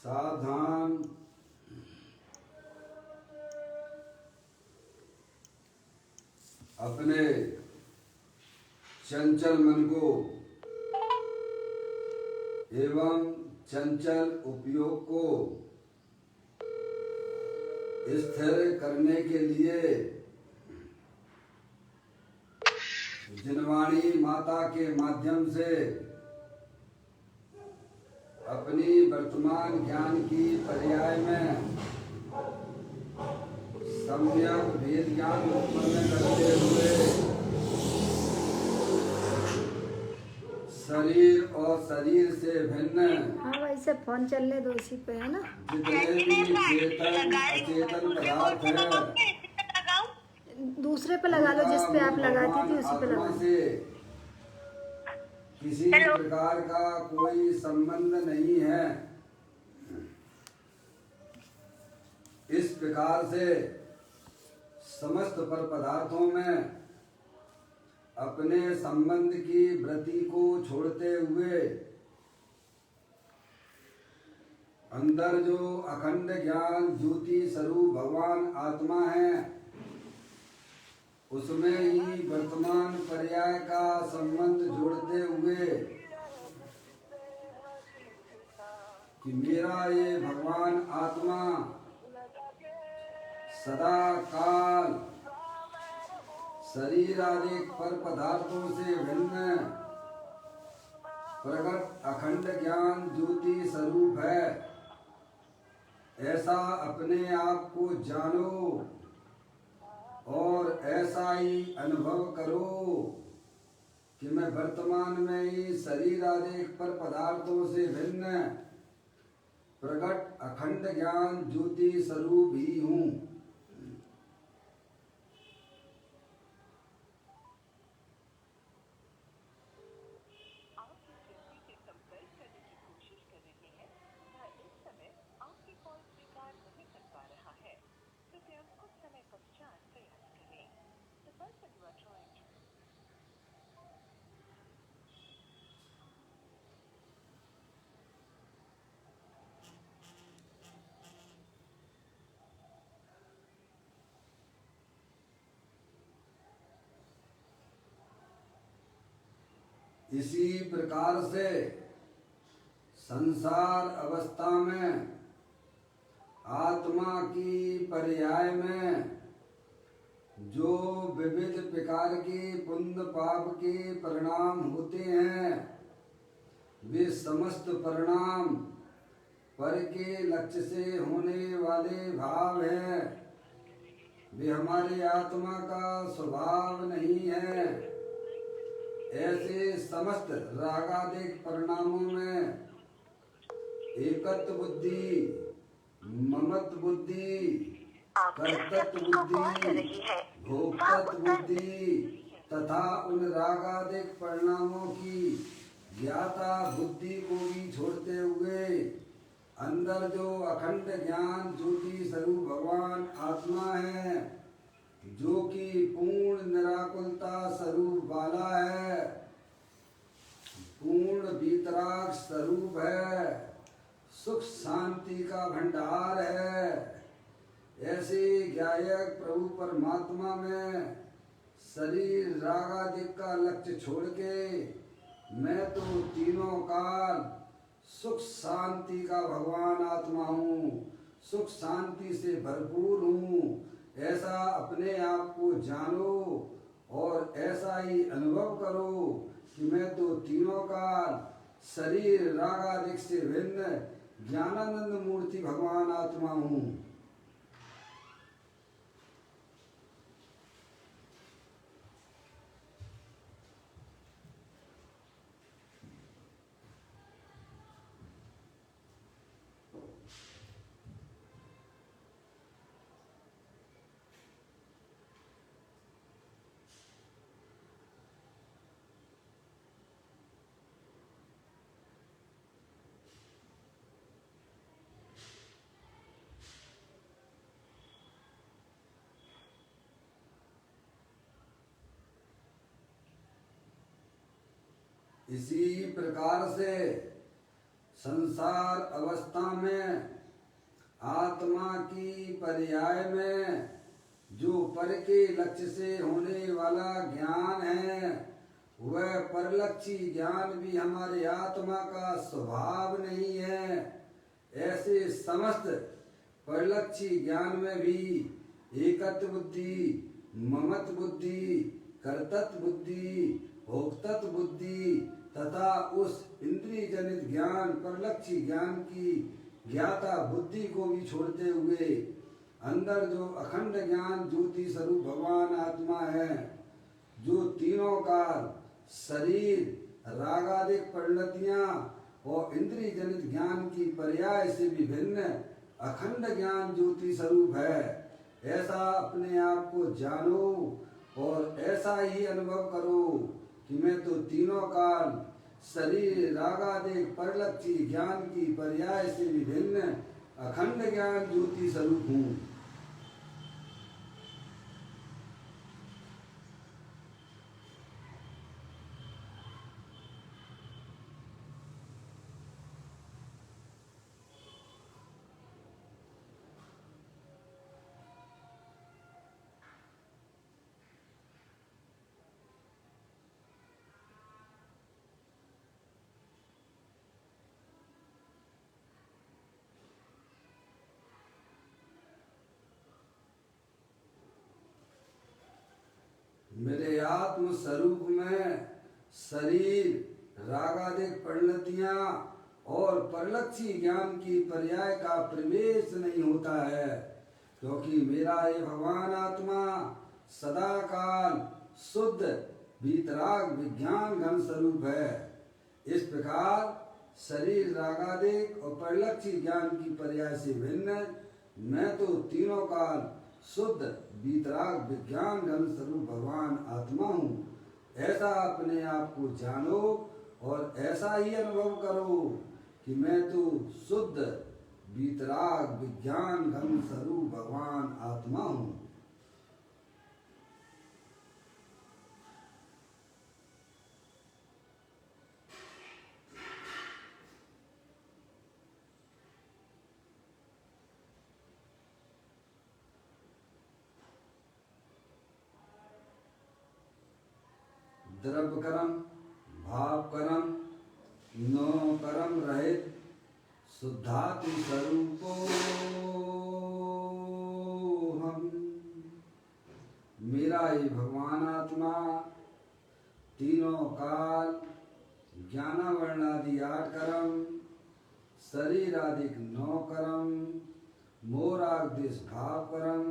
सावधान अपने चंचल मन को एवं चंचल उपयोग को स्थिर करने के लिए जिनवाणी माता के माध्यम से अपनी वर्तमान ज्ञान की पर्याय में सम्यक भेद ज्ञान उत्पन्न करते हुए शरीर और शरीर से भिन्न हाँ वैसे फोन चलने दो, उसी पे है ना। जितने भी चेतन अचेतन पदार्थ है दूसरे पे लगा लो, जिस पे आप लगाती थी उसी पे लगा लो। से किसी प्रकार का कोई संबंध नहीं है। इस प्रकार से समस्त पर पदार्थों में अपने संबंध की वृत्ति को छोड़ते हुए अंदर जो अखंड ज्ञान ज्योति स्वरूप भगवान आत्मा है, उसमें ही वर्तमान पर्याय का संबंध जोड़ते हुए कि मेरा ये भगवान आत्मा सदा काल शरीर आदि पर पदार्थों से भिन्न प्रकट अखंड ज्ञान ज्योति स्वरूप है। ऐसा अपने आप को जानो और ऐसा ही अनुभव करो कि मैं वर्तमान में ही शरीर आदि पर पदार्थों से भिन्न प्रकट अखंड ज्ञान ज्योति स्वरूप ही हूँ। इसी प्रकार से संसार अवस्था में आत्मा की पर्याय में जो विविध प्रकार के पुण्य पाप के परिणाम होते हैं, वे समस्त परिणाम पर के लक्ष्य से होने वाले भाव हैं। वे हमारे आत्मा का स्वभाव नहीं है। ऐसे समस्त रागादिक परिणामों में एकत्व बुद्धि, ममत्व बुद्धि, कर्तृत्व बुद्धि, भोक्तृत्व बुद्धि तथा उन रागादिक परिणामों की ज्ञाता बुद्धि को भी छोड़ते हुए अंदर जो अखंड ज्ञान ज्योति स्वरूप भगवान आत्मा है, जो कि पूर्ण निराकुलता स्वरूप वाला है, पूर्ण वीतराग स्वरूप है, सुख शांति का भंडार है, ऐसे ज्ञायक प्रभु परमात्मा में शरीर रागादिक का लक्ष्य छोड़ के मैं तो तीनों काल सुख शांति का भगवान आत्मा हूँ, सुख शांति से भरपूर हूँ। ऐसा अपने आप को जानो और ऐसा ही अनुभव करो कि मैं तो तीनों काल शरीर रागादिक से भिन्न ज्ञानानंद मूर्ति भगवान आत्मा हूँ। इसी प्रकार से संसार अवस्था में आत्मा की पर्याय में जो पर के लक्ष्य से होने वाला ज्ञान है, वह परलक्षी ज्ञान भी हमारे आत्मा का स्वभाव नहीं है। ऐसे समस्त परलक्षी ज्ञान में भी एकत्व बुद्धि, ममत बुद्धि, कर्तृत्व बुद्धि, भोक्तृत्व बुद्धि तथा उस इंद्रिय जनित ज्ञान परलक्षी ज्ञान की ज्ञाता बुद्धि को भी छोड़ते हुए अंदर जो अखंड ज्ञान ज्योति स्वरूप भगवान आत्मा है, जो तीनों काल शरीर, रागादिक परिणतियां और इंद्रिय जनित ज्ञान की पर्याय से विभिन्न अखंड ज्ञान ज्योति स्वरूप है, ऐसा अपने आप को जानो और ऐसा ही अनुभव करो कि मैं तो तीनों काल शरीर, रागादिक परलक्षी ज्ञान की पर्याय से विभिन्न अखंड ज्ञान ज्योति स्वरूप हूँ। मेरे आत्म स्वरूप में शरीर, रागादिक परिणतियां और परलक्षी ज्ञान की पर्याय का प्रवेश नहीं होता है, क्योंकि मेरा ये भगवान आत्मा सदा काल शुद्ध वीतराग विज्ञान घन स्वरूप है। इस प्रकार शरीर, रागादिक और परलक्षी ज्ञान की पर्याय से भिन्न मैं तो तीनों काल शुद्ध वीतराग विज्ञान घन स्वरूप भगवान आत्मा हूँ। ऐसा अपने आप को जानो और ऐसा ही अनुभव करो कि मैं तो शुद्ध वीतराग विज्ञान घन स्वरूप भगवान आत्मा हूँ। द्रव्य कर्म, भाव कर्म, नो कर्म रहित शुद्धात्म स्वरूपो हम। मेरा ये भगवान आत्मा तीनों काल ज्ञानावर्णादि 8 कर्म, शरीर आदिक 9 कर्म, मोराग्देश भाव कर्म,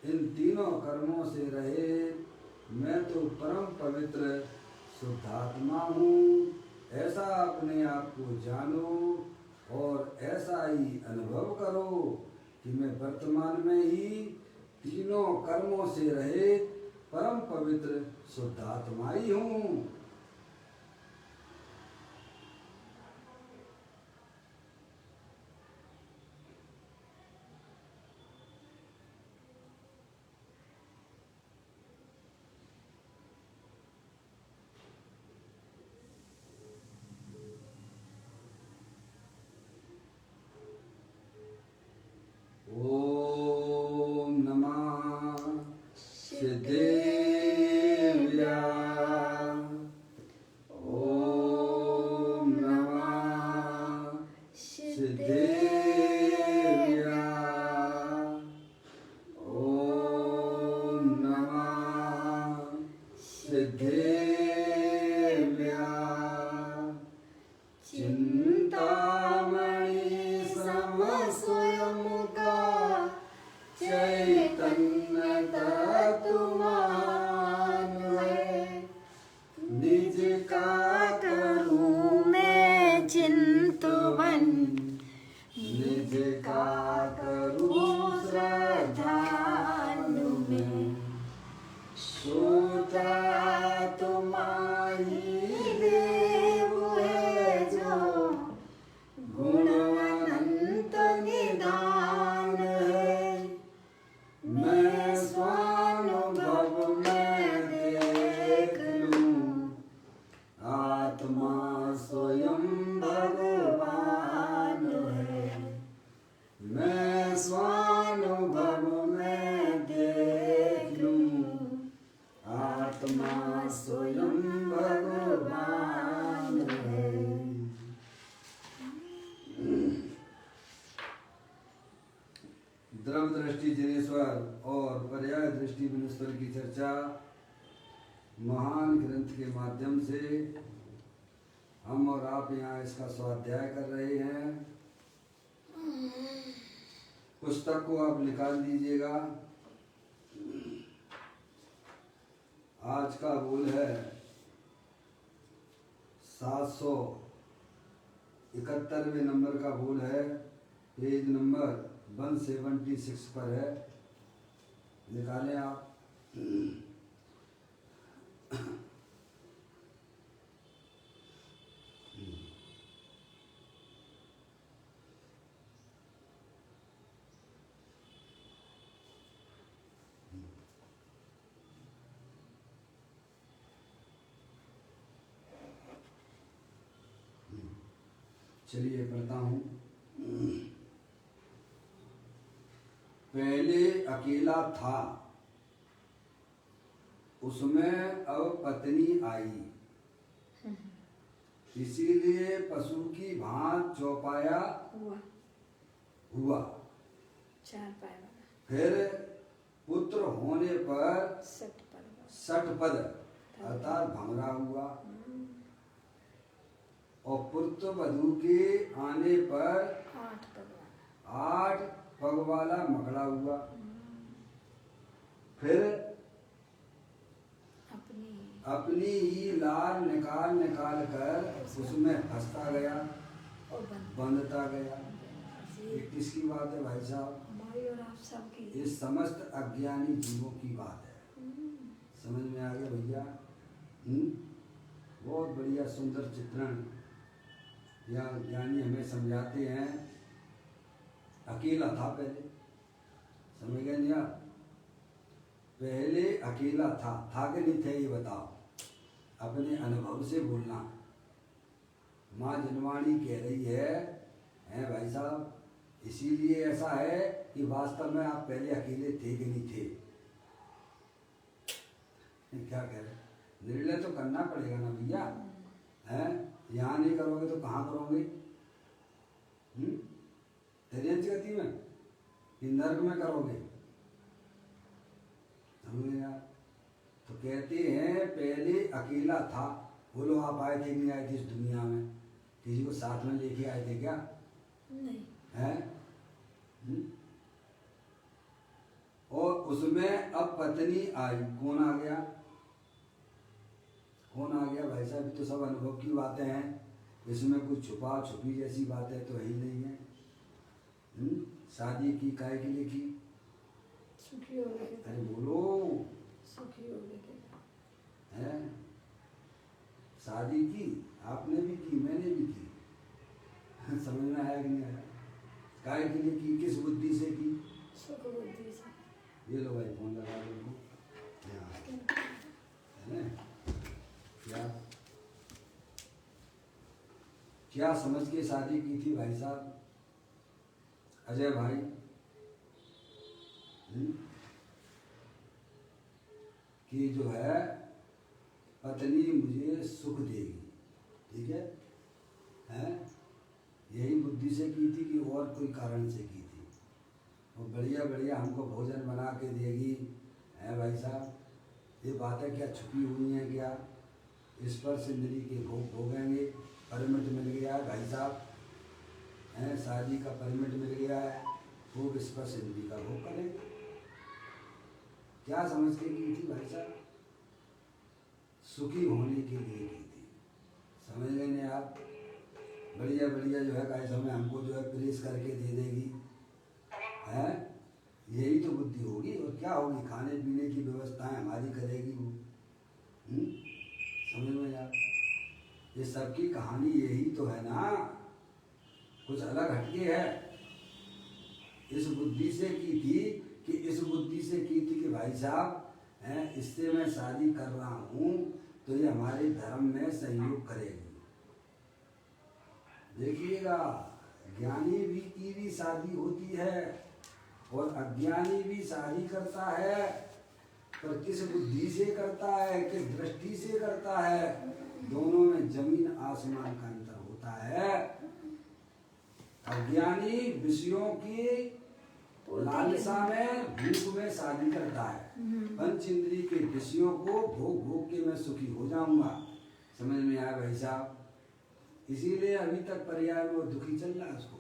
इन तीनों कर्मों से रहे मैं तो परम पवित्र शुद्धात्मा हूँ। ऐसा अपने आप को जानो और ऐसा ही अनुभव करो कि मैं वर्तमान में ही तीनों कर्मों से रहित परम पवित्र शुद्धात्मा ही हूँ। ओम नमः सिद्धेव्या। ओम नमः सिद्धेव्या। ओम नमः सिद्धेव्या। चिंतामणि सम स्वयं का चैतन्य तत्वमान है। निज का करूं मैं चिंतवन, निज का करूं श्रद्धालु में। सोचा तुम्हारी देव है जो गुण प्रणव दृष्टि जिनेश्वर और पर्याय दृष्टि विनेश्वर की चर्चा महान ग्रंथ के माध्यम से हम और आप यहाँ इसका स्वाध्याय कर रहे हैं। पुस्तक को आप निकाल लीजिएगा। आज का बोल है 771वें नंबर का बोल है, पेज नंबर 176 पर है। निकालें आप। चलिए पढ़ता हूँ। पहले अकेला था, उसमें अब पत्नी आई, इसीलिए पशु की भांत चौपाया हुआ। चार पाय वाला। फिर पुत्र होने पर षटपद अर्थात भंगरा हुआ, और पुत्र वधु के आने पर 8 पग वाला मकड़ा हुआ। फिर अपनी ही लार निकाल निकाल कर उसमें फंसता गया, बंधता गया। ये किसकी बात है भाई साहब? ये समस्त अज्ञानी जीवों की बात है। समझ में आ गया भैया? बहुत बढ़िया सुंदर चित्रण या ज्ञानी हमें समझाते हैं। अकेला था पहले, समझ गए नहीं आप? पहले अकेला था कि नहीं थे ये बताओ, अपने अनुभव से बोलना। माँ जनवाणी कह रही है भाई साहब, इसीलिए ऐसा है कि वास्तव में आप पहले अकेले थे कि नहीं थे। क्या कह रहे? निर्णय तो करना पड़ेगा ना भैया, हैं? यहाँ नहीं करोगे तो कहाँ करोगे? गति में कि नर्क में करोगे? समझे यार? तो कहते हैं पहले अकेला था। बोलो आप आए थे नहीं आए थे इस दुनिया में? किसी को साथ में लेके आए थे क्या? नहीं। हैं? और उसमें अब पत्नी आई। कौन आ गया? कौन आ गया भाई साहब? तो सब अनुभव की बातें हैं, इसमें कुछ छुपा छुपी जैसी बातें तो है ही नहीं है। शादी की काहे के लिए की? सुखी होने के। अरे बोलो। सुखी होने के। हैं? शादी की आपने भी की, मैंने भी की। समझ में आया कि नहीं आया? काहे के लिए की? किस बुद्धि से की? सुख बुद्धि से। ये लो भाई फोन लगा दो उनको। क्या समझ के शादी की थी भाई साहब? अजय भाई, कि जो है पत्नी मुझे सुख देगी, ठीक है? हैं? यही बुद्धि से की थी कि और कोई कारण से की थी? वो बढ़िया बढ़िया हमको भोजन बना के देगी, है भाई साहब? ये बातें क्या छुपी हुई हैं क्या? इस पर सिंदरी के भोग भोगेंगे। परमिट मिल गया है भाई साहब, हैं? शादी का परमिट मिल गया है, खूब इस पर सिंदरी का भोग करेंगे। क्या समझ के की थी भाई साहब? सुखी होने के लिए की थी। समझ गए नहीं आप? बढ़िया बढ़िया जो है गाय समय हमको जो है प्रेस करके दे देगी, हैं? यही तो बुद्धि होगी। और क्या होगी? खाने पीने की व्यवस्थाएं हमारी करेगी वो। समझ में यार? ये सबकी कहानी यही तो है ना, कुछ अलग हटके है। इस बुद्धि से की थी कि इस बुद्धि से की थी कि भाई साहब हैं, इससे मैं शादी कर रहा हूँ तो ये हमारे धर्म में सहयोग करेगी। देखिएगा, ज्ञानी भी की भी शादी होती है और अज्ञानी भी शादी करता है, पर किस बुद्धि से करता है, किस दृष्टि से करता है, दोनों में जमीन आसमान का अंतर होता है। अज्ञानी विषयों की लालसा में भूख में शादी करता है, पंच इंद्री के विषयों को भोग भोग के मैं सुखी हो जाऊंगा। समझ में आया भाई साहब? इसीलिए अभी तक पर्याय में वो दुखी चल रहा है उसको।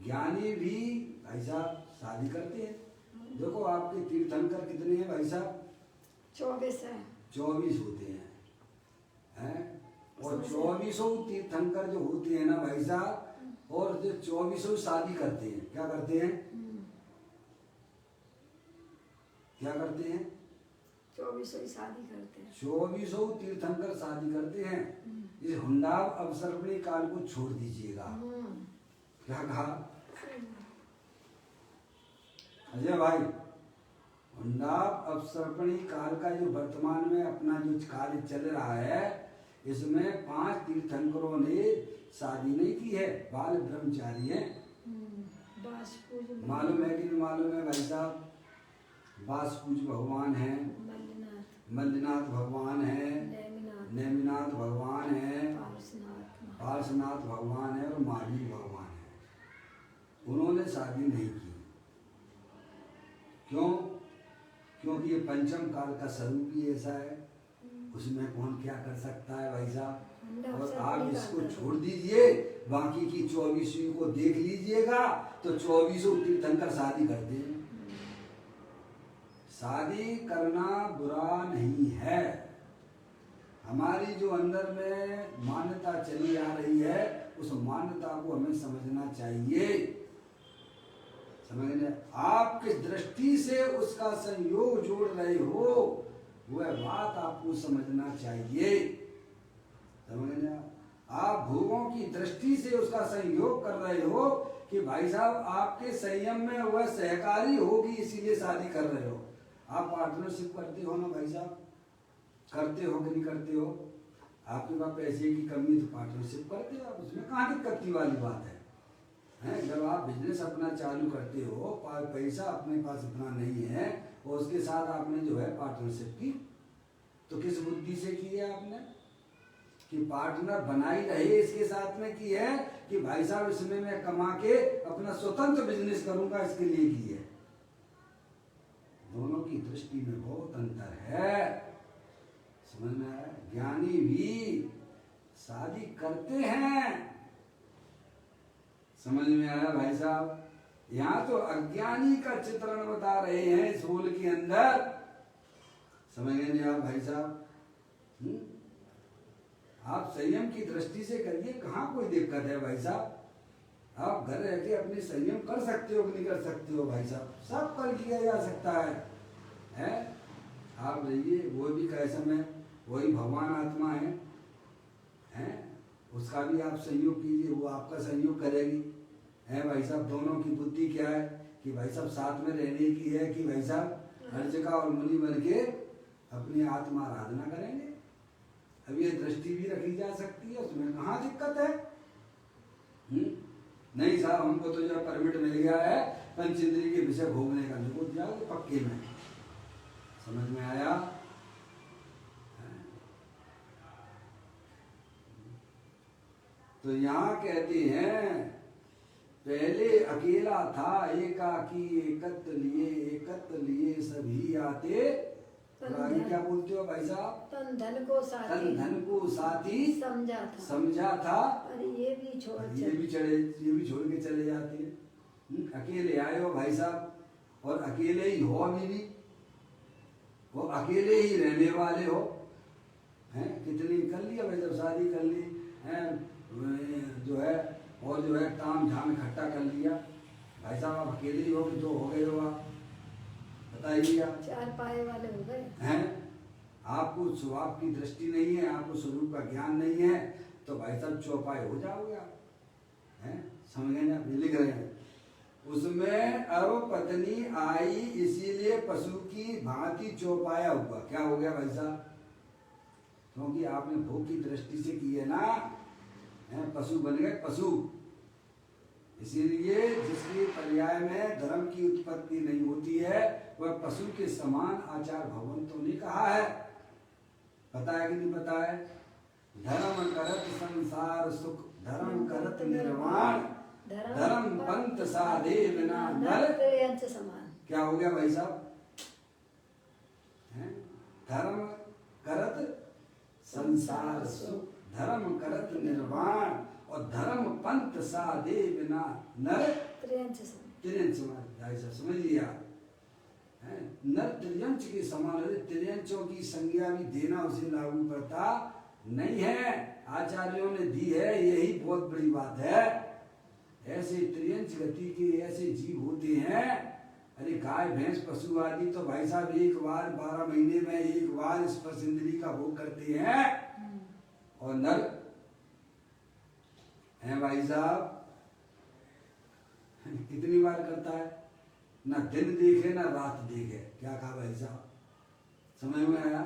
ज्ञानी भी भाई साहब शादी करते हैं। देखो आपके तीर्थंकर कितने हैं भाई साहब? 24 है। 24 होते हैं, और 24 तीर्थंकर जो होते हैं ना भाई साहब, और जो 24 शादी करते हैं, क्या करते हैं? क्या करते हैं? 24 ही शादी करते हैं। 24 तीर्थंकर शादी करते हैं। इस हुंडाव अवसर्पणी काल को छोड़ दीजिएगा। क्या कहा अजय भाई? हुंडाव अवसर्पणी काल का जो वर्तमान में अपना जो काल चल रहा है, इसमें 5 तीर्थंकरों ने शादी नहीं की है, बाल ब्रह्मचारी हैं। मालूम है कि नहीं मालूम है भाई साहब? बासपूज भगवान है, मल्लिनाथ भगवान है, नेमिनाथ भगवान है, पार्श्वनाथ भगवान है, और महावीर भगवान है। उन्होंने शादी नहीं की। क्यों? क्योंकि ये पंचम काल का स्वरूप ही ऐसा है, उसमें कौन क्या कर सकता है भाई साहब? और आप इसको छोड़ दीजिए, बाकी की 24वीं को देख लीजिएगा, तो 24 तीर्थंकर शादी करते हैं। शादी करना बुरा नहीं है। हमारी जो अंदर में मान्यता चली आ रही है, उस मान्यता को हमें समझना चाहिए। समझने आपकी दृष्टि से उसका संयोग जोड़ रहे हो, वह बात आपको समझना चाहिए। समझने आप भोगों की दृष्टि से उसका संयोग कर रहे हो कि भाई साहब आपके संयम में वह सहकारी होगी, इसीलिए शादी कर रहे हो। आप पार्टनरशिप करते हो ना भाई साहब? करते हो कि नहीं करते हो? आपके पास पैसे की कमी तो पार्टनरशिप करते हो आप, उसमें कहाँ दिक्कत की वाली बात है? जब आप बिजनेस अपना चालू करते हो, पैसा अपने पास इतना नहीं है, और उसके साथ आपने जो है पार्टनरशिप की, तो किस बुद्धि से की है आपने? कि पार्टनर बनाई रहे इसके साथ में की है, कि भाई साहब इसमें मैं कमा के अपना स्वतंत्र बिजनेस करूंगा, इसके लिए की है। दोनों की दृष्टि में बहुत अंतर है। समझ में आया? ज्ञानी भी शादी करते हैं। समझ में आया भाई साहब? यहाँ तो अज्ञानी का चित्रण बता रहे हैं इस होल के अंदर। समझ गए नहीं आप भाई साहब? आप संयम की दृष्टि से करिए, कहाँ कोई दिक्कत है भाई साहब? आप घर रह के अपने संयम कर सकते हो कि नहीं कर सकते हो भाई साहब? सब कर लिया जा सकता है? आप रहिए, वो भी कैसे में वही भगवान आत्मा है? उसका भी आप सहयोग कीजिए, वो आपका सहयोग करेगी। है भाई साहब? दोनों की बुद्धि क्या है कि भाई साहब साथ में रहने की है, कि भाई साहब हर जगह और मुनि बन के अपनी आत्मा आराधना करेंगे। अब ये दृष्टि भी रखी जा सकती है, उसमें कहाँ दिक्कत है? नहीं साहब, हमको तो जो परमिट मिल गया है पंचेंद्रिय के विषय भोगने का, देखो जाओगे पक्के में। समझ में आया? तो यहाँ कहते हैं पहले अकेला था एकाकी, एकत्र लिए सभी आते। आगे क्या बोलते हो भाई साहब? तन धन को साथी समझा था, और ये भी छोड़ के चले जाते हैं। अकेले आए हो भाई साहब, और अकेले ही हो अभी भी, वो अकेले ही रहने वाले हो। हैं कितनी कर लिया भाई, जब शादी कर ली है जो है, और जो है ताम झाम इकट्ठा कर लिया भाई साहब, आप अकेले ही हो कि दो हो गए हो? आप बताइए, 4 पाए वाले हो गए हैं। आपको स्वभाव की दृष्टि नहीं है, आपको स्वरूप का ज्ञान नहीं है, तो भाई साहब चौपाए हो जाओगे आप। हैं समझ गए ना? लिख रहे हैं उसमें, अब पत्नी आई इसीलिए पशु की भांति चौपाया हुआ। क्या हो गया भाई साहब? क्योंकि आपने भोग की दृष्टि से की है ना, पशु बन गए पशु। इसीलिए जिसके पर्याय में धर्म की उत्पत्ति नहीं होती है, वह पशु के समान आचार भगवंतों ने कहा है। पता है कि नहीं पता है? धर्म करत संसार सुख, धर्म करत निर्वाण, धर्म पंथ साधे बिना नर त्रियंच समान। क्या हो गया भाई साहब? धर्म करत संसार सुख, धर्म करत निर्वाण, और धर्म पंथ साधे बिना नर त्रियंच समान। त्रियंच समान। भाई साहब समझ लिया? नर त्रियंच के समान। त्रियंचों की संज्ञा भी देना उसे लागू पड़ता नहीं है, आचार्यों ने दी है, यही बहुत बड़ी बात है। ऐसे त्रियंच गति के ऐसे जीव होते हैं। अरे गाय भैंस पशु आदि तो भाई साहब एक बार 12 महीने में एक बार स्पर्श इंद्री का भोग करते हैं, और नर है भाई साहब कितनी बार करता है? ना दिन देखे ना रात देखे। क्या कहा भाई साहब? समझ में आया?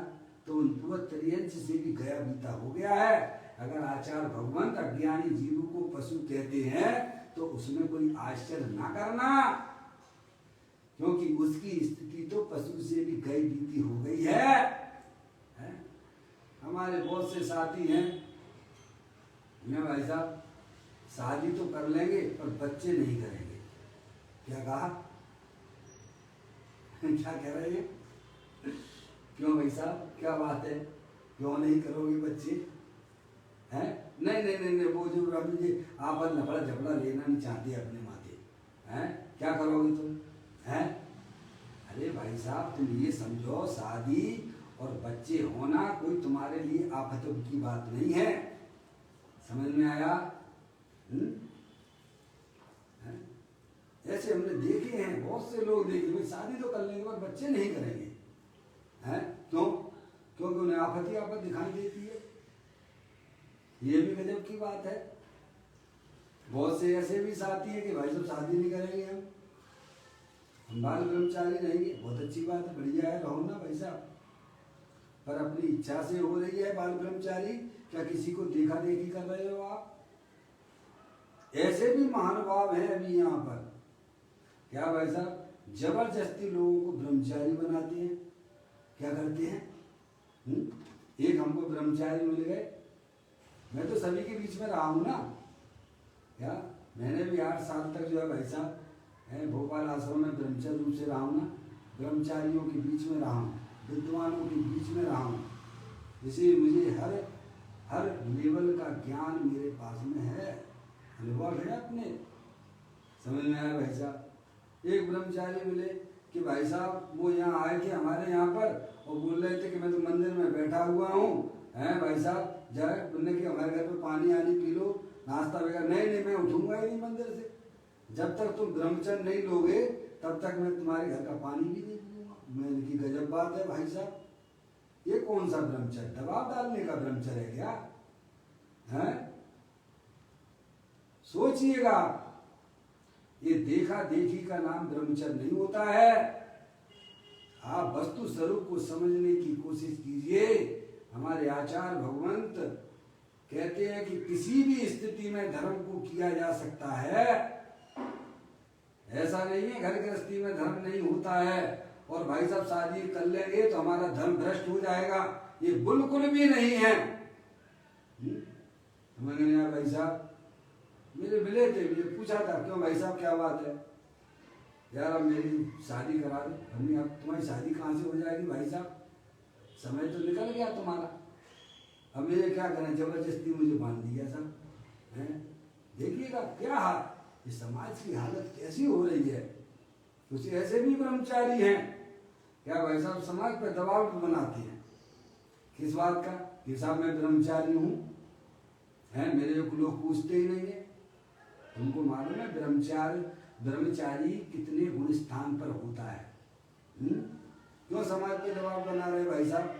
तो उन त्रियंच से भी गया बीता हो गया है। अगर आचार्य भगवंत अज्ञानी जीव को पशु कहते हैं तो उसमें कोई आश्चर्य ना करना, क्योंकि उसकी स्थिति तो पशु से भी गई बीती हो गई है? हमारे बहुत से साथी हैं भाई साहब, शादी तो कर लेंगे पर बच्चे नहीं करेंगे। क्या कहा? क्या कह रहे हैं? क्यों भाई साहब, क्या बात है? क्यों नहीं करोगे बच्चे? हैं? नहीं नहीं नहीं नहीं, वो जो रब जी आप लफड़ा झपड़ा लेना नहीं चाहते अपने माथे। हैं? क्या करोगे तुम? हैं? अरे भाई साहब तुम ये समझो, शादी और बच्चे होना कोई तुम्हारे लिए आफत की बात नहीं है। समझ में आया? ऐसे हमने देखे हैं, बहुत से लोग देखे, भाई शादी तो कर लेंगे पर बच्चे नहीं करेंगे। हैं? क्यों? क्योंकि उन्हें आफत ही आफत दिखाई देती है। ये भी गजब की बात है। बहुत से ऐसे भी साथी है कि भाई साहब शादी नहीं करेंगे, हम बाल ब्रह्मचारी रहेंगे। बहुत अच्छी बात है, बढ़िया है, रहो ना भाई साहब, पर अपनी इच्छा से हो रही है बाल ब्रह्मचारी, क्या किसी को देखा देखी कर रहे हो आप? ऐसे भी महानुभाव हैं अभी यहाँ पर। क्या भाई साहब? जबरदस्ती लोगों को ब्रह्मचारी बनाते हैं। क्या करते हैं? एक हमको ब्रह्मचारी मिल गए, मैं तो सभी के बीच में रहा हूँ ना। क्या मैंने भी 8 साल तक जो है भाई साहब भोपाल आश्रम में ब्रह्मचारी रूप से रहा हूँ ना, ब्रह्मचारियों के बीच में रहा हूँ, विद्वानों के बीच में रहा हूँ। इसलिए मुझे हर लेवल का ज्ञान मेरे पास में है, अनुभव है अपने। समझ में आया भाई साहब? एक ब्रह्मचारी मिले कि भाई साहब वो यहाँ आए थे हमारे यहाँ पर और बोल रहे थे कि मैं तो मंदिर में बैठा हुआ हूँ, हैं भाई साहब जाए बोलने कि हमारे घर पे पानी आनी पी लो, नाश्ता वगैरह। नहीं नहीं, मैं उठूंगा ही नहीं मंदिर से, जब तक तुम ब्रह्मचर्य नहीं लोगे तब तक मैं तुम्हारे घर का पानी भी नहीं पीऊंगा। मैंने की गजब बात है भाई साहब, ये कौन सा ब्रह्मचर्य? दबाव डालने का ब्रह्मचर्य है क्या? है? सोचिएगा, ये देखा देखी का नाम ब्रह्मचर्य नहीं होता है। आप वस्तु स्वरूप को समझने की कोशिश कीजिए। हमारे आचार्य भगवंत कहते हैं कि किसी भी स्थिति में धर्म को किया जा सकता है। ऐसा नहीं है घर गृहस्थी में धर्म नहीं होता है और भाई साहब शादी कर लेंगे तो हमारा धर्म भ्रष्ट हो जाएगा, ये बिल्कुल भी नहीं है। समझ नहीं आया भाई साहब? मेरे मिले थे, मुझे पूछा था क्यों भाई साहब क्या बात है? यार अब मेरी शादी करा दो। हमने अब तुम्हारी शादी कहाँ से हो जाएगी भाई साहब, समय तो निकल गया तुम्हारा, अब मेरे क्या करें, जबरदस्ती मुझे बांध दिया साहब। हैं? देखिएगा क्या हाल, इस समाज की हालत कैसी हो रही है। कुछ ऐसे भी ब्रह्मचारी हैं, क्या भाई साहब समाज पर दबाव बनाते हैं। किस बात का कि साहब मैं ब्रह्मचारी हूँ, हैं मेरे को लोग पूछते ही नहीं है। तुमको मालूम है ब्रह्मचारी कितने गुण स्थान पर होता है? क्यों समाज पे दबाव बना रहे भाई साहब?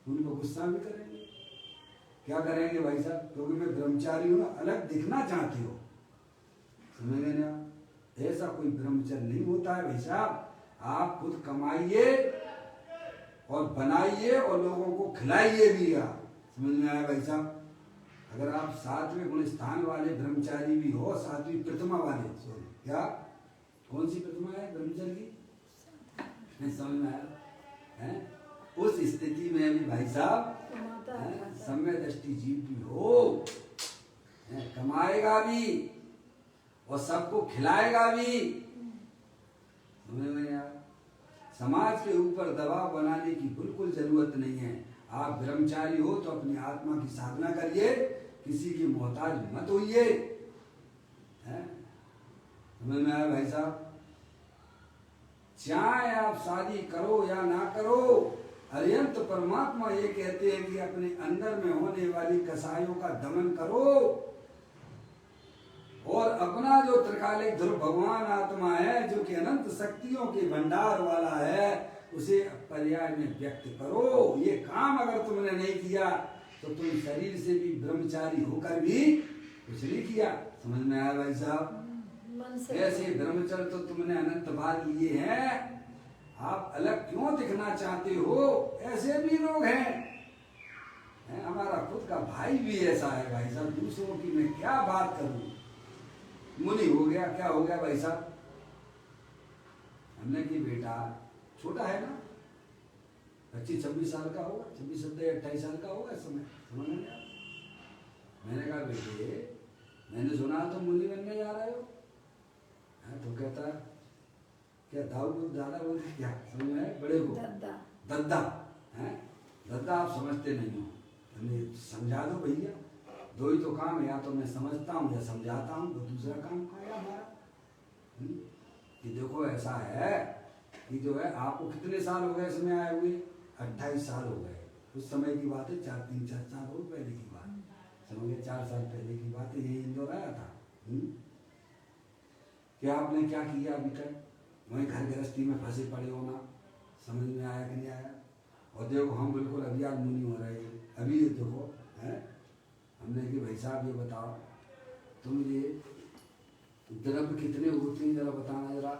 उनको गुस्सा भी करेंगे, क्या करेंगे भाई साहब? क्योंकि मैं ब्रह्मचारी हूँ ना, अलग दिखना चाहती हो। समझे ना? ऐसा कोई ब्रह्मचर्य नहीं होता है भाई साहब। आप खुद कमाइए और बनाइए और लोगों को खिलाइए भी। समझ में आया भाई साहब? अगर आप 7वें गुण स्थान वाले ब्रह्मचारी भी हो, 7वीं प्रतिमा वाले, सॉरी क्या कौन सी प्रतिमा है ब्रह्मचर्य की? नहीं समझ में आया? है? उस स्थिति में भी भाई साहब सम्य दृष्टि जीव भी हो, कमाएगा भी और सबको खिलाएगा भी। समझ में नहीं आया? समाज के ऊपर दबाव बनाने की बिल्कुल जरूरत नहीं है। आप ब्रह्मचारी हो तो अपनी आत्मा की साधना करिए, किसी की मोहताज मत होइए। समझ में आया भाई साहब? चाहे आप शादी करो या ना करो, अरिहंत परमात्मा ये कहते हैं कि अपने अंदर में होने वाली कसायों का दमन करो और अपना जो त्रिकालिक ध्रुव भगवान आत्मा है, जो कि अनंत शक्तियों के भंडार वाला है, उसे पर्याय में व्यक्त करो। ये काम अगर तुमने नहीं किया तो तुम शरीर से भी ब्रह्मचारी होकर भी कुछ नहीं किया। समझ में आया भाई साहब? ऐसे ब्रह्मचर्य तो तुमने अनंत बार लिए हैं। आप अलग क्यों दिखना चाहते हो? ऐसे भी लोग हैं। हमारा खुद का भाई भी ऐसा है भाई साहब। दूसरों की मैं क्या बात करूं? मुनि हो गया, क्या हो गया भाई साहब? हमने की बेटा छोटा है ना, 25-26 साल का होगा, 26-27-28 साल का होगा इस समय। समझ में आया? मैंने कहा बेटे, मैंने सुना तुम मुनि बनने जा रहे हो। तो कहता है क्या दाऊ को दादा बोलते क्या? समझ में? बड़े को दद्दा है। दद्दा आप समझते नहीं हो, हमें समझा दो भैया। दो ही तो काम है, या तो मैं समझता हूँ या समझाता हूँ। तो दूसरा काम क्या है हमारा? कि देखो ऐसा है कि जो है, आपको कितने साल हो गए इसमें आए हुए? 28 साल हो गए। उस समय की बात है, 3-4 साल बहुत पहले की बात। समझ गए? 4 साल पहले की बात है। ये इंदौर आया था। क्या आपने क्या किया अभी तक? वहीं घर गृहस्थी में फंसे पड़े हो ना? समझ में आया कि नहीं आया? और देखो हम बिल्कुल अभी आज मुनि हो रहे हैं। अभी ये देखो है, हमने कि भाई साहब ये बताओ, तुम ये द्रव्य कितने होते हैं जरा बताना, जरा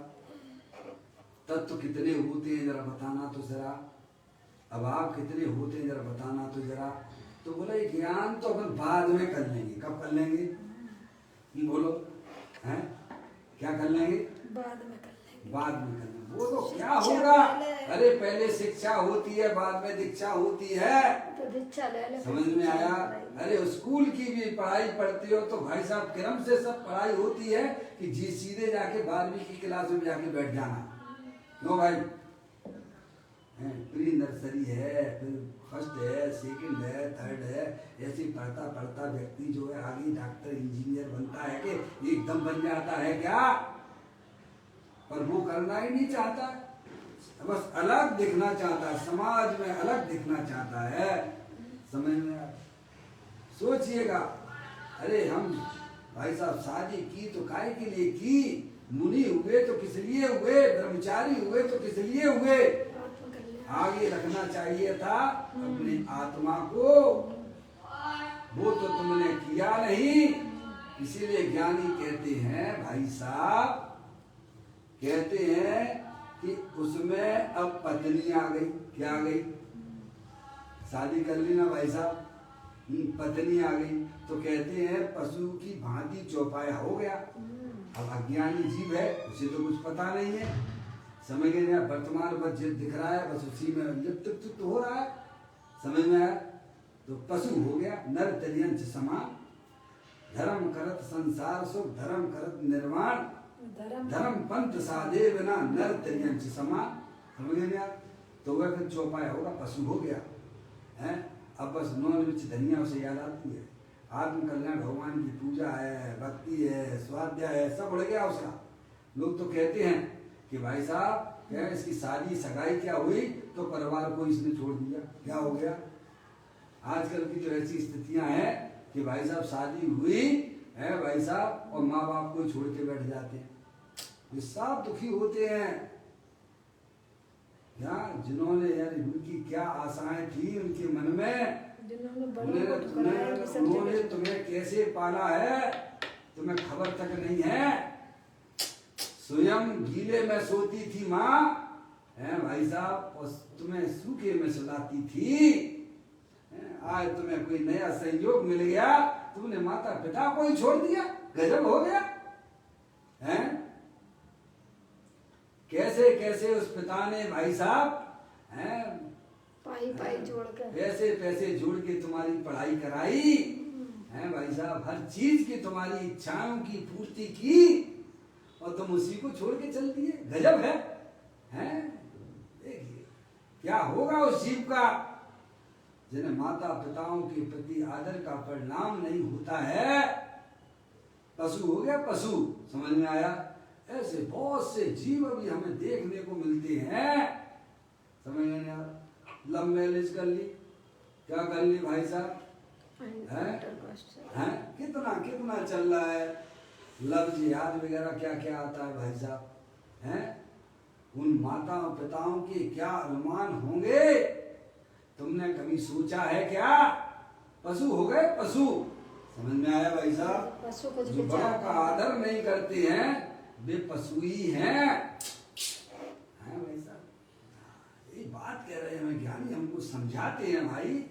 तत्व कितने होते हैं जरा बताना तो जरा, अभाव कितने होते हैं जरा बताना तो जरा। तो बोला ये ज्ञान तो अपन बाद में कर लेंगे। कब कर लेंगे? बोलो हैं? क्या कर लेंगे? बाद में कर लेंगे। बाद में कर लेंगे। वो तो क्या होगा? अरे पहले शिक्षा होती है, बाद में दीक्षा होती है। तो दीक्षा ले ले। समझ में आया? अरे स्कूल की भी पढ़ाई पढ़ते हो तो भाई साहब क्रम से सब पढ़ाई होती है कि जी सीधे जाके 12वीं की क्लास में जाके बैठ जाना। नो भाई, प्री नर्सरी है, फिर फर्स्ट है, सेकंड है, थर्ड है। ऐसे पढ़ता पढ़ता व्यक्ति जो है आगे डॉक्टर इंजीनियर बनता है कि एकदम बन जाता है क्या? पर वो करना ही नहीं चाहता, बस अलग दिखना चाहता है, समाज में अलग दिखना चाहता है। समझ में? सोचिएगा, अरे हम भाई साहब शादी की तो काहे के लिए की? मुनि हुए तो किस लिए हुए? ब्रह्मचारी हुए तो किस लिए हुए? आगे रखना चाहिए था अपनी आत्मा को। वो तो तुमने किया नहीं। इसीलिए ज्ञानी कहते हैं भाई साहब, कहते हैं कि उसमें अब पत्नी आ गई। क्या आ गई? शादी कर ली ना भाई साहब, पत्नी आ गई तो कहते हैं पशु की भांति चौपाया हो गया। अब अज्ञानी जीव है, उसे तो कुछ पता नहीं है। समझ गए? वर्तमान बस दिख रहा है, बस उसी में लिप्त हो रहा है। समझ में आया? तो पशु हो गया। नर तरियंच समान, धर्म करत संसार सुख, धर्म करत निर्माण, धर्म पंथ साधे बिना नर तरियंच समान। समझ गए? तो वह फिर चौपाया होगा, पशु हो गया है। अब बस नॉन वेज धनिया उसे याद आती है। आत्म कल्याण, भगवान की पूजा है, भक्ति है, स्वाध्याय है, सब उड़ गया उसका। लोग तो कहते हैं कि भाई साहब क्या इसकी शादी सगाई क्या हुई तो परिवार को इसने छोड़ दिया। क्या हो गया? आजकल की तो ऐसी स्थितियां हैं कि भाई साहब शादी हुई है भाई साहब और माँ बाप को छोड़ के बैठ जाते हैं। ये सब दुखी होते हैं। क्या जिन्होंने यानी उनकी क्या आशाएं थी उनके मन में, उन्होंने तुम्हें कैसे पाला है तुम्हें खबर तक नहीं है। स्वयं गीले में सोती थी माँ है भाई साहब, और तुम्हें सूखे में सुलाती थी। आज तुम्हें कोई नया संयोग मिल गया, तुमने माता पिता को ही छोड़ दिया। गजब हो गया है। कैसे कैसे उस पिता ने भाई साहब पैसे जोड़ के तुम्हारी पढ़ाई कराई हैं भाई साहब, हर चीज की तुम्हारी इच्छाओं की पूर्ति की और तुम उसी को छोड़ के चल दिए। गजब है, हैं? देखिए क्या होगा उस जीव का जिन्हें माता पिताओं के प्रति आदर का परिणाम नहीं होता है। पशु हो गया पशु, समझ में आया? ऐसे बहुत से जीव अभी हमें देखने को मिलते हैं, समझ में नहीं आ रहा। लव मैरिज कर ली, क्या कर ली भाई साहब? हैं? कितना कितना चल रहा है, लव जिहाद वगैरह क्या क्या आता है भाई साहब, हैं? उन माताओं पिताओं के क्या अरमान होंगे, तुमने कभी सोचा है क्या? पशु हो गए पशु, समझ में आया भाई साहब? पशु को जो बड़ों का आदर नहीं करते हैं वे पशु ही हैं भाई साहब। ये बात कह रहे हैं ज्ञानी, हमको समझाते हैं भाई,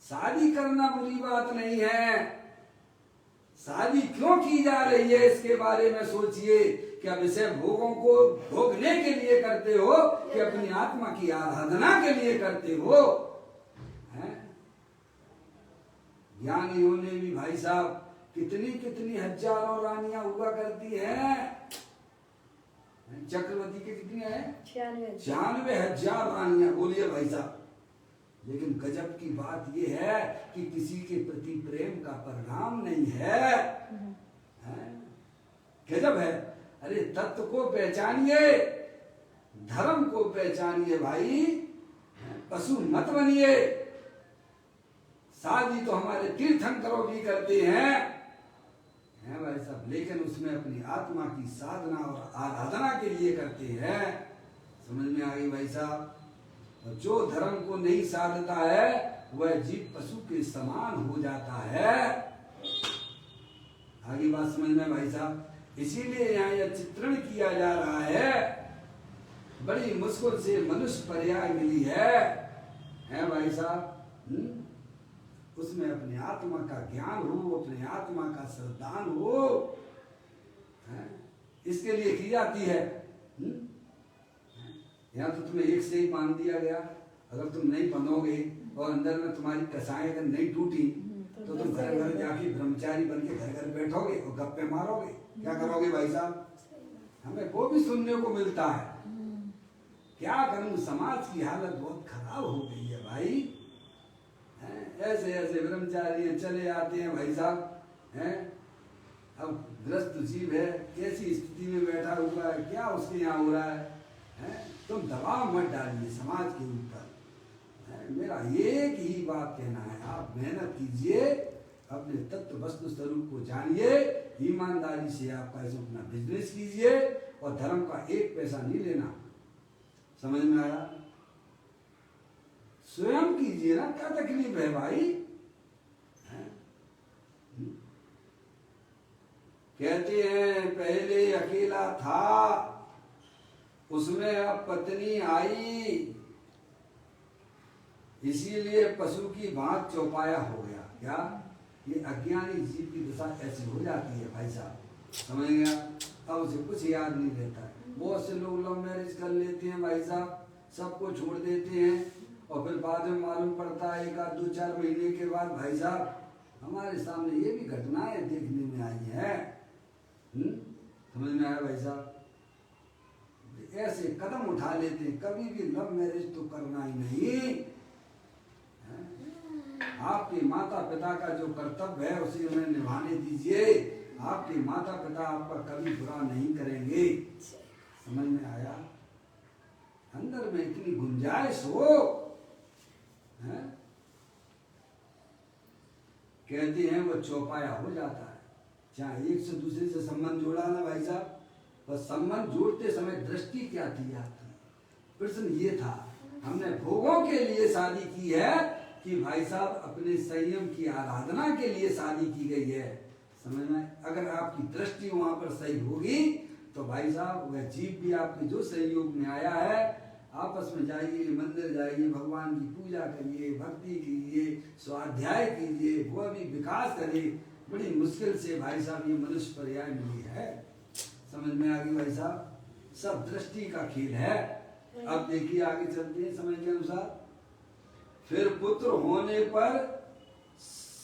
शादी करना बुरी बात नहीं है, शादी क्यों की जा रही है इसके बारे में सोचिए। क्या विषय भोगों को भोगने के लिए करते हो कि अपनी आत्मा की आराधना के लिए करते हो? ज्ञानियों ने भी भाई साहब कितनी कितनी हजारों रानियां हुआ करती हैं। चक्रवर्ती के कितनी है? 96,000 रानियां, बोलिए भाई साहब। लेकिन गजब की बात यह है कि किसी के प्रति प्रेम का परिणाम नहीं है, गजब है। अरे तत्व को पहचानिए, धर्म को पहचानिए भाई, पशु मत बनिए। शादी तो हमारे तीर्थंकरों भी करते हैं भाई साहब, लेकिन उसमें अपनी आत्मा की साधना और आराधना के लिए करते हैं, समझ में आ गई भाई साहब? और जो धर्म को नहीं साधता है वह जीव पशु के समान हो जाता है। आगे बात समझ में भाई साहब? इसीलिए यहाँ यह चित्रण किया जा रहा है, बड़ी मुश्किल से मनुष्य पर्याय मिली है भाई साहब। उसमें अपने आत्मा का ज्ञान हो, अपने आत्मा का श्रद्धान हो, इसके लिए की जाती है। यहाँ तो तुम्हें एक से ही बांध दिया गया, अगर तुम नहीं बंधोगे और अंदर में तुम्हारी कसाएं अगर नहीं टूटी तो तुम घर घर जाके ब्रह्मचारी बन के घर घर बैठोगे और गप्पे मारोगे, क्या करोगे भाई साहब? हमें वो भी सुनने को मिलता है। क्या करूं, समाज की हालत बहुत खराब हो गई है भाई। ऐसे ऐसे ब्रह्मचारी चले आते हैं भाई साहब, हैं? अब ग्रस्त जीव है, कैसी स्थिति में बैठा हुआ है, क्या उसके यहाँ हो रहा है? तुम दबाव मत डालिए समाज के ऊपर। मेरा एक ही बात कहना है, आप मेहनत कीजिए, अपने तत्व वस्तु स्वरूप को जानिए, ईमानदारी से आपका अपना बिजनेस कीजिए और धर्म का एक पैसा नहीं लेना, समझ में आया? स्वयं कीजिए ना, क्या तकलीफ है भाई? कहते हैं पहले अकेला था, उसमें अब पत्नी आई, इसीलिए पशु की भांति चौपाया हो गया। क्या? ये अज्ञानी जीव की दशा ऐसी हो जाती है भाई साहब, समझ गया? अब उसे कुछ याद नहीं रहता है। बहुत से लोग लव मैरिज कर लेते हैं भाई साहब, सबको छोड़ देते हैं और फिर बाद में मालूम पड़ता है 1 2 4 महीने के बाद भाई साहब, हमारे सामने ये भी घटनाएं देखने में आई है। समझ में आया भाई साहब? ऐसे कदम उठा लेते हैं, कभी भी लव मैरिज तो करना ही नहीं। आपके माता पिता का जो कर्तव्य है उसे उन्हें निभाने दीजिए, आपके माता पिता आपका कभी बुरा नहीं करेंगे, समझ में आया? अंदर में इतनी गुंजाइश हो, है? कहते हैं वो चौपाया हो जाता है। चाहे एक से दूसरे से संबंध जोड़ा ना भाई साहब, बस संबंध जोड़ते समय दृष्टि क्या थी आपकी? प्रश्न ये था, हमने भोगों के लिए शादी की है कि भाई साहब अपने संयम की आराधना के लिए शादी की गई है, समझ में? अगर आपकी दृष्टि वहां पर सही होगी तो भाई साहब वह जीव भी आपके जो सहयोग में आया है, आपस में जाइए, मंदिर जाइए, भगवान की पूजा करिए, भक्ति कीजिए, स्वाध्याय कीजिए, वह भी विकास करे। बड़ी मुश्किल से भाई साहब ये मनुष्य पर्याय मिली है, समझ में आ गई भाई साहब? सब दृष्टि का खेल है। अब देखिए आगे चलते हैं समय के अनुसार। फिर पुत्र होने पर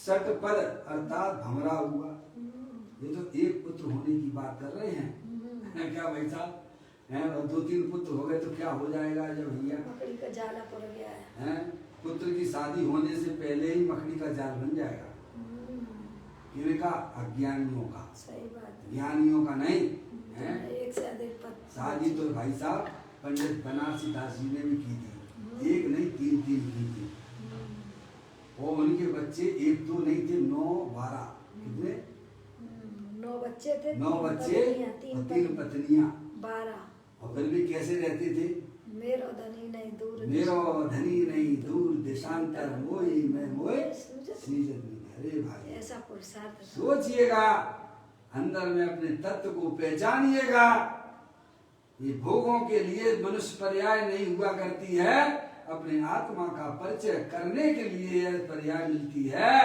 षटपद अर्थात भमरा हुआ। ये तो एक पुत्र होने की बात कर रहे हैं क्या भाई साहब हैं? और 2-3 पुत्र हो गए तो क्या हो जाएगा जब भैया मकड़ी का जाला पड़ गया है। हैं? पुत्र की शादी होने से पहले ही मकड़ी का जाल बन जाएगा। किनका? अज्ञानियों का। सही बात है। ज्ञानियों का नहीं है। एक से अधिक पत्नी। शादी तो भाई साहब पंडित बनारसी दास जी ने भी की थी, एक नहीं 3 की थी। और उनके बच्चे 1-2 नहीं थे, 9-12। कितने? 9 बच्चे थे। 9 बच्चे और 3 पत्नियां। 12। और फिर भी कैसे रहते थे? मेरो धनी नहीं दूर देशांतर मोई मैं मोई सृजत नहीं। अरे भाई ऐसा पुरुषार्थ सोचिएगा, अंदर में अपने तत्व को पहचानिएगा। ये भोगों के लिए मनुष्य पर्याय नहीं हुआ करती है, अपने आत्मा का परिचय करने के लिए यह पर्याय मिलती है।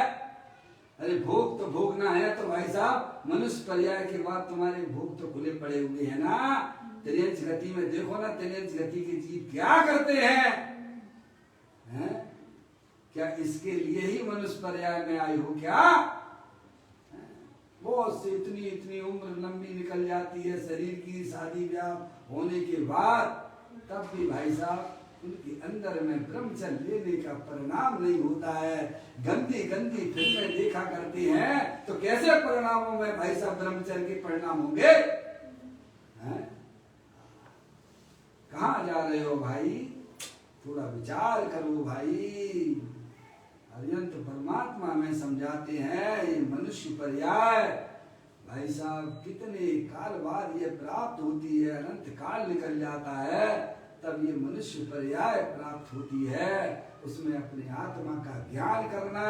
अरे भोग तो भोगना है तो भाई साहब मनुष्य पर्याय के बाद तुम्हारे भोग तो खुले पड़े हुए हैं ना। त्रियंच गति में देखो ना, त्रियंच गति के जीव क्या करते हैं? क्या इसके लिए ही मनुष्य पर्याय में आए हो क्या? बहुत से इतनी उम्र लंबी निकल जाती है शरीर की, शादी ब्याह होने के बाद, तब भी भाई साहब उनके अंदर में ब्रह्मचर्य लेने का परिणाम नहीं होता है। गंदी फिल्में देखा करती हैं तो कैसे परिणामों में भाई साहब ब्रह्मचर्य के परिणाम होंगे? कहाँ जा रहे हो भाई? थोड़ा विचार करो भाई। अरिहंत परमात्मा में समझाते हैं ये मनुष्य पर्याय भाई साहब कितने काल बाद ये प्राप्त होती है, अनंत काल निकल जाता है तब ये मनुष्य पर्याय प्राप्त होती है। उसमें अपने आत्मा का ज्ञान करना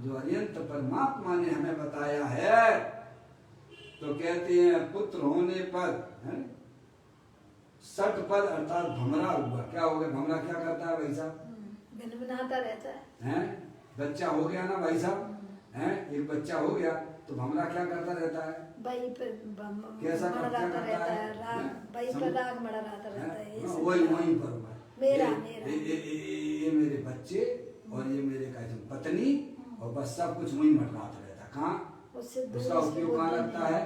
जो अरिहंत परमात्मा ने हमें बताया है। तो कहते हैं पुत्र होने पर षटपद अर्थात भमरा हुआ। क्या हो गया? भमरा क्या करता है भाई साहब? गुनगुनाता रहता है। बच्चा हो गया ना भाई साहब, एक बच्चा हो गया तो भमरा क्या करता रहता है? बाई पे कैसा रहता है? बाई पे राग मड़राता रहता है। वही पर मेरा ये मेरे बच्चे और ये मेरे का पत्नी और बस सब कुछ वही मटराता रहता है। कहाँ उसका उपयोग कहाँ लगता है?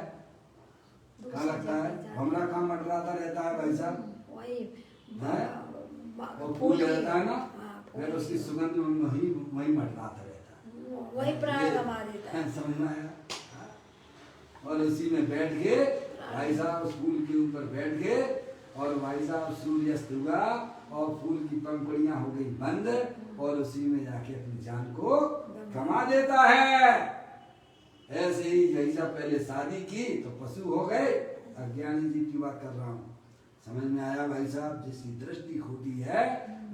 कहाँ लगता है? भमरा कहाँ मटराता रहता है भाई साहब? वो फूल रहता है ना, फिर उसकी सुगंध वही मटराता रहता है, वही प्राण गमा देता है। समझ में आया? और उसी में बैठ के भाई साहब फूल के ऊपर बैठ गए और भाई साहब सूर्यास्त हुआ और फूल की पंखुड़ियां हो गई बंद और उसी में जाके अपनी जान को गमा देता है। ऐसे ही जैसा पहले शादी की तो पशु हो गए। अज्ञानी जी की बात कर रहा हूँ, समझ में आया भाई साहब? जिसकी दृष्टि खोटी है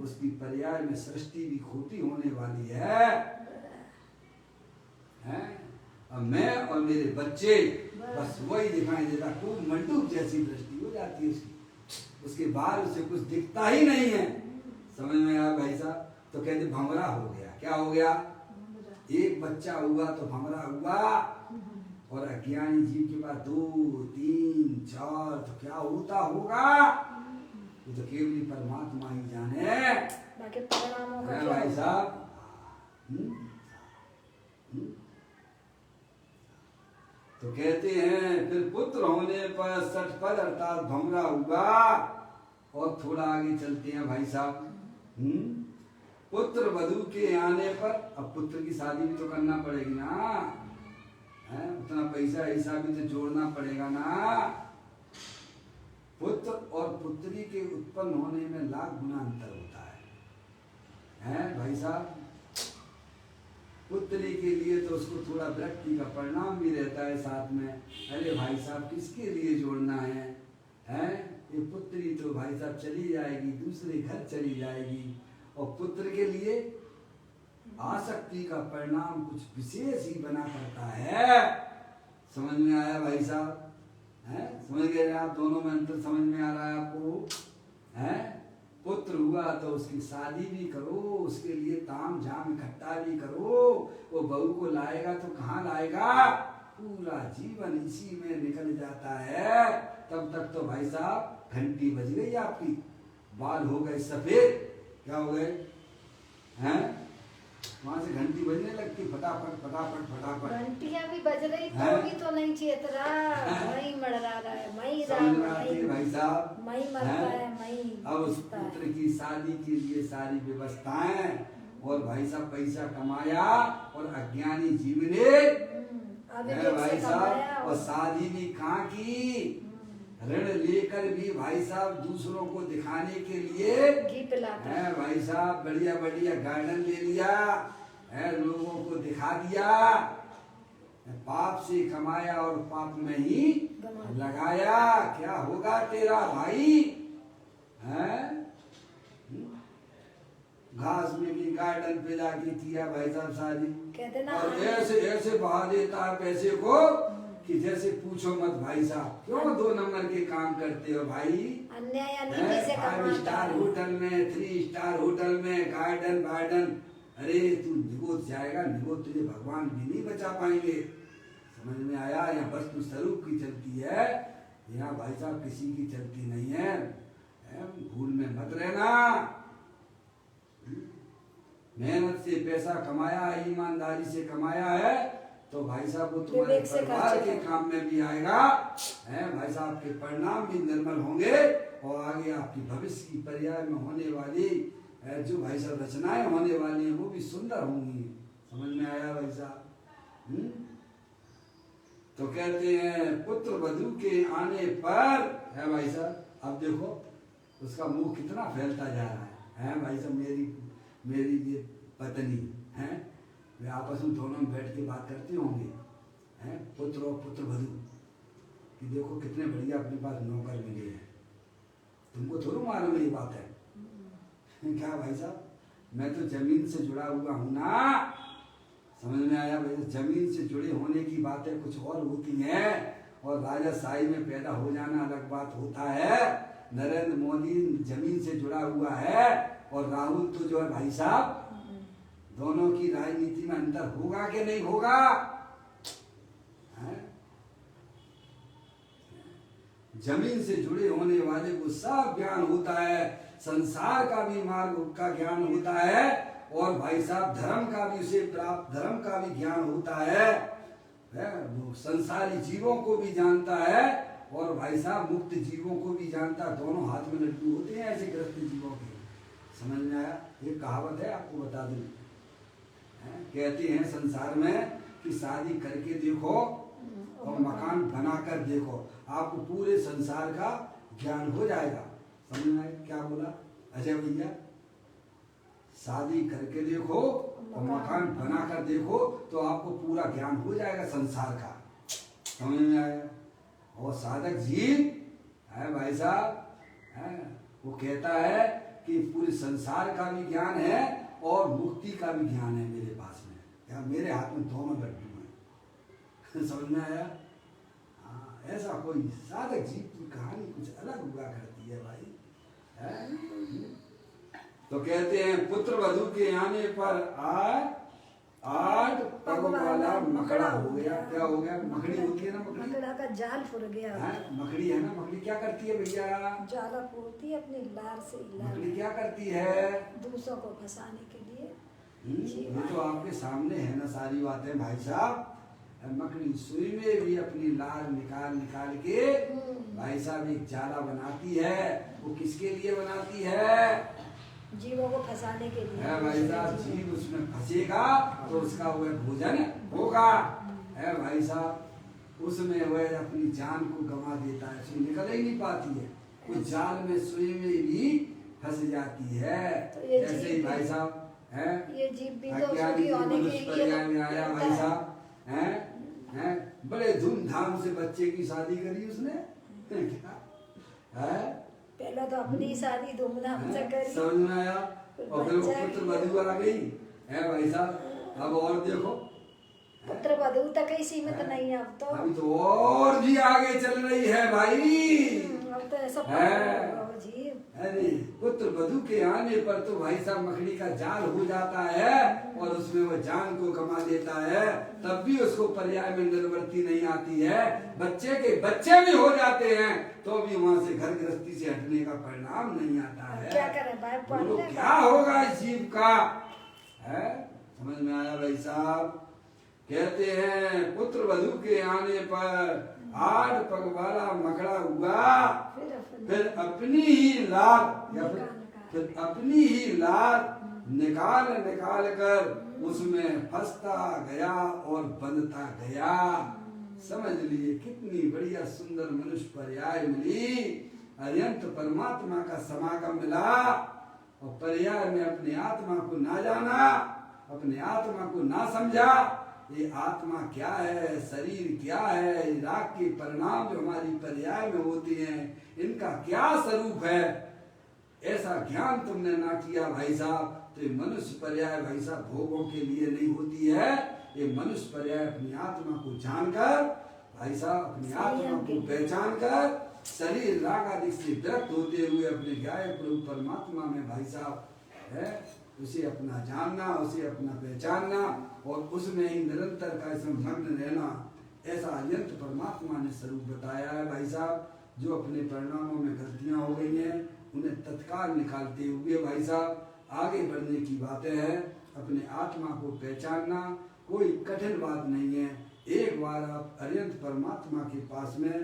उसकी पर्याय में सृष्टि भी खोटी होने वाली है। अब मैं और मेरे बच्चे बस वही दिखाई देता, खूब मंडूक जैसी दृष्टि हो जाती है उसकी, उसके बाद उसे कुछ दिखता ही नहीं है। समझ में आया भाई साहब? तो कहते भमरा हो गया। क्या हो गया? एक बच्चा हुआ तो भमरा हुआ और अज्ञानी जीव के पास 2, 3, 4 तो क्या होता होगा ये तो केवल परमात्मा ही जाने। बाकी परिणामों का भाई साहब तो कहते हैं फिर पुत्र होने पर षटपद अर्थात भमरा हुआ। और थोड़ा आगे चलते हैं भाई साहब। पुत्र वधू के आने पर, अब पुत्र की शादी भी तो करना पड़ेगी ना, उतना पैसा ऐसा भी तो जोड़ना पड़ेगा ना। पुत्र और पुत्री के उत्पन्न होने में लाख गुना अंतर होता है भाई साहब? पुत्री के लिए तो उसको थोड़ा व्यक्ति का परिणाम भी रहता है साथ में। अरे भाई साहब किसके लिए जोड़ना है? ये पुत्री तो भाई साहब चली जाएगी, दूसरे घर चली जाएगी। और पुत्र के लिए आसक्ति का परिणाम कुछ विशेष ही बना करता है। समझ में आया भाई साहब? समझ गए आप? दोनों में अंतर समझ में आ रहा है आपको? पुत्र हुआ तो उसकी शादी भी करो, उसके लिए ताम झाम इकट्ठा भी करो। वो बहू को लाएगा तो कहाँ लाएगा? पूरा जीवन इसी में निकल जाता है। तब तक तो भाई साहब घंटी बज गई आपकी, बाल हो गए सफेद। क्या हो गए? वहां से घंटी बजने लगती, फटाफट फटाफट फटाफट। घंटियां भी बज रही हैं? तो भी तो नहीं चेत रहा, वही मरड़ा रहा है, वही समझ में आती है भाई साहब? वही मरता हैं? है, वही अब उस जीता है। पुत्र की शादी के लिए सारी व्यवस्थाएं, और भाई साहब पैसा कमाया और अज्ञानी जीव ने अभी है देख भाई से साहब, कमाया और शादी भी कहाँ की, ऋण लेकर भी भाई साहब दूसरों को दिखाने के लिए घी पिलाता है। है भाई साहब, बढ़िया बढ़िया गार्डन ले लिया है, लोगों को दिखा दिया, पाप से कमाया और पाप में ही लगाया। क्या होगा तेरा भाई? है घास में भी गार्डन पे जाके किया भाई साहब शादी, कहते ना और ऐसे ऐसे बहा देता है पैसे को कि जैसे पूछो मत भाई साहब। क्यों 2 नंबर के काम करते हो भाई? अन्याय अनिति से 5 कमाता स्टार है। होटल में, 3 स्टार होटल में गार्डन वार्डन, अरे तू निगोद जाएगा, निगोद तुझे भगवान भी नहीं बचा पाएंगे। समझ में आया? यहाँ वस्तु स्वरूप की चलती है, यहाँ भाई साहब किसी की चलती नहीं है। भूल में मत रहना। मेहनत से पैसा कमाया है, ईमानदारी से कमाया है, तो भाई साहब वो तुम्हारे विवेक से परिवार खर्चे के काम में भी आएगा है भाई साहब, के परिणाम भी निर्मल होंगे, और आगे आपकी भविष्य की पर्याय में होने वाली जो भाई साहब रचनाएं होने वाली हैं वो भी सुंदर होंगी। समझ में आया भाई साहब? तो कहते हैं पुत्र वधू के आने पर है भाई साहब, अब देखो उसका मुंह कितना फैलता जा रहा है भाई साहब। मेरी ये पत्नी है, वे आपस में दोनों में बैठ के बात करते होंगे, हैं पुत्र और पुत्र वधू कि देखो कितने बढ़िया अपने पास नौकर मिले हैं, तुमको थोड़ा मालूम ये बात है? क्या भाई साहब, मैं तो जमीन से जुड़ा हुआ हूं ना। समझ में आया भाई? जमीन से जुड़े होने की बातें कुछ और होती हैं, और राजाशाही में पैदा हो जाना अलग बात होता है। नरेंद्र मोदी जमीन से जुड़ा हुआ है, और राहुल तो जो है भाई साहब, दोनों की राजनीति में अंतर होगा कि नहीं होगा? जमीन से जुड़े होने वाले को सब ज्ञान होता है, संसार का भी मार्ग का ज्ञान होता है, और भाई साहब धर्म का भी उसे प्राप्त, धर्म का भी ज्ञान होता है, वो संसारी जीवों को भी जानता है, और भाई साहब मुक्त जीवों को भी जानता है। दोनों हाथ में लड्डू होते हैं ऐसे ग्रस्त जीवों के। समझ में आया? ये कहावत है, आपको बता दूं, कहते हैं संसार में कि शादी करके देखो और मकान बनाकर देखो, आपको पूरे संसार का ज्ञान हो जाएगा। समझ में आया क्या बोला अजय भैया? शादी करके देखो और मकान बनाकर देखो तो आपको पूरा ज्ञान हो जाएगा संसार का। समझ में आया? और साधक जीव है भाई साहब, वो कहता है कि पूरे संसार का भी ज्ञान है और मुक्ति का भी ज्ञान है मेरे पास में, क्या मेरे हाथ में दोनों लड्डू हैं। समझ में आया? हाँ, ऐसा कोई साधक जीव की कहानी कुछ अलग हुआ करती है भाई, है? तो कहते हैं पुत्र वधू के आने पर आठ पग वाला मकड़ा हो गया। क्या हो गया? मकड़ी होती है ना, मकड़ी, मकड़ा का जाल फुर गया। मकड़ी है ना, मकड़ी क्या करती है भैया? जाला फूलती है अपनी लार से। मकड़ी क्या करती है? दूसरों को फंसाने के लिए। ये तो आपके सामने है ना सारी बातें भाई साहब। मकड़ी सुई में भी अपनी लार निकाल के भाई साहब एक जाला बनाती है। वो किसके लिए बनाती है? जीवों को फंसाने के लिए है भाई साहब। जीव उसमें फंसेगा तो उसका वह भोजन होगा, है भाई साहब। उसमें वह अपनी जान को गंवा देता है, सुई निकल ही नहीं पाती है, उस जाल में सुई में भी फंस जाती है। तो ऐसे ही भाई साहब है, ये जीव भी अज्ञानी मनुष्य पर्याय में आया भाई साहब, है बड़े धूमधाम से बच्चे की शादी करी उसने। क्या है? पहले तो अपनी शादी धूमधाम से करी, समझ में आया? और फिर वो पुत्र वधू आ गई है भाई साहब। अब और देखो पुत्र वधू तक ही सीमित नहीं है, अब तो अभी तो और भी आगे चल रही है भाई। अब तो ऐसा जीव। अरे पुत्र वधू के आने पर तो भाई साहब मकड़ी का जाल हो जाता है और उसमें वो जान को गंवा देता है, तब भी उसको पर्याय में निर्वृत्ति नहीं आती है। बच्चे के बच्चे भी हो जाते हैं तो भी वहां से घर गृहस्थी से हटने का परिणाम नहीं आता है। क्या करें भाई, क्या होगा इस जीव का? है समझ में आया भाई साहब? कहते हैं पुत्र वधू के आने पर 8 पग वाला मकड़ा हुआ, फिर अपनी ही लात या फिर अपनी ही लात निकाल निकाल कर उसमें फंसता गया और बंधता गया। समझ लिए कितनी बढ़िया सुंदर मनुष्य पर्याय मिली। अयंत परमात्मा का समागम मिला और पर्याय में अपनी आत्मा को ना जाना, अपने आत्मा को ना समझा। ये आत्मा क्या है, शरीर क्या है, राग के परिणाम जो हमारी पर्याय में होती हैं, इनका क्या स्वरूप है, ऐसा ज्ञान तुमने ना किया भाई साहब, तो ये मनुष्य पर्याय भाई साहब भोगों के लिए नहीं होती है। ये मनुष्य पर्याय अपनी आत्मा को जानकर भाई साहब, अपनी आत्मा को पहचान कर शरीर राग आदि से विरक्त होते हुए अपने गायक प्रभु परमात्मा में भाई साहब है उसे अपना जानना, उसे अपना पहचानना और उसमें ही निरंतर का इसमें मग्न रहना, ऐसा अयंत परमात्मा ने स्वरूप बताया है भाई साहब। जो अपने परिणामों में गलतियां हो गई हैं उन्हें तत्काल निकालते हुए भाई साहब आगे बढ़ने की बातें हैं। अपने आत्मा को पहचानना कोई कठिन बात नहीं है। एक बार आप अयंत परमात्मा के पास में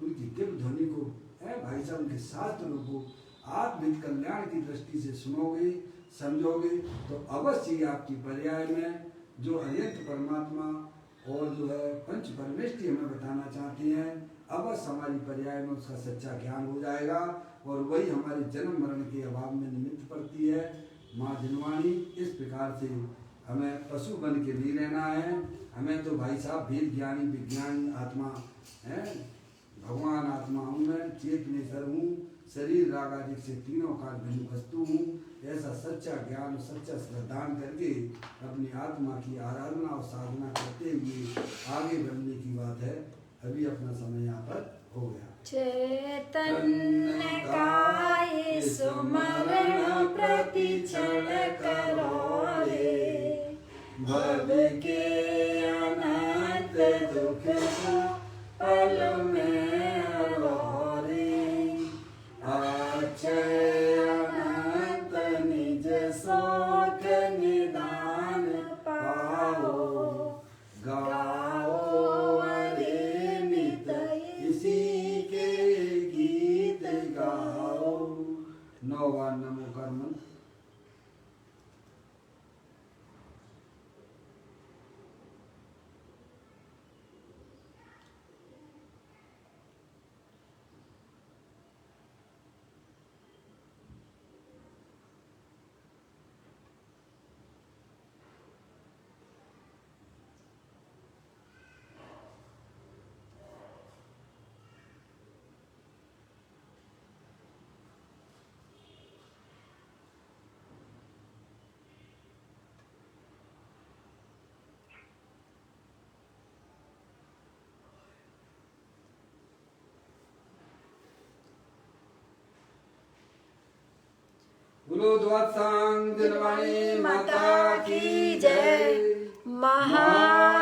उनकी दिव्य ध्वनि को है भाई साहब, उनके शास्त्रों को आत्मिक कल्याण की दृष्टि से सुनोगे, समझोगे तो अवश्य ही आपकी पर्याय में जो अयंत परमात्मा और जो है पंच परमेष्टि हमें बताना चाहती हैं, अवश्य हमारी पर्याय में उसका सच्चा ज्ञान हो जाएगा और वही हमारे जन्म मरण के अभाव में निमित्त पड़ती है। माँ जिनवाणी इस प्रकार से हमें पशु बन के नहीं रहना है। हमें तो भाई साहब वेद ज्ञानी विज्ञानी आत्मा है, भगवान आत्मा हूँ मैं, चेतनेश्वर हूँ, शरीर राग आदि से तीनों काल भिन्न वस्तु हूँ, ऐसा सच्चा ज्ञान और सच्चा श्रद्धान करके अपनी आत्मा की आराधना और साधना करते हुए आगे बढ़ने की बात है। अभी अपना समय यहाँ पर हो गया। चैतन्य काय सुमरण प्रतिक्षण करो रे, भव के अनंत दुख पल में रो रे, अक्षय अनंत निज शोक निदान पाओ, गाओ अरे नित इसी के गीत गाओ। 9 बार नमो कर्म। बोलो द्वादशांग दिनवाणी माता की जय। महा